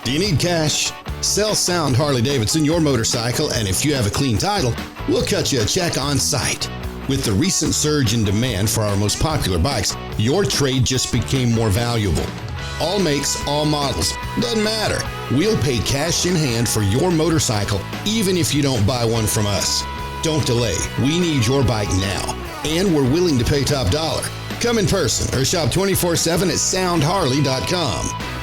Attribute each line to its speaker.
Speaker 1: Do you need cash? Sell Sound Harley-Davidson your motorcycle, and if you have a clean title, we'll cut you a check on site. With the recent surge in demand for our most popular bikes, your trade just became more valuable. All makes, all models. Doesn't matter. We'll pay cash in hand for your motorcycle, even if you don't buy one from us. Don't delay. We need your bike now, and we're willing to pay top dollar. Come in person or shop 24/7 at soundharley.com.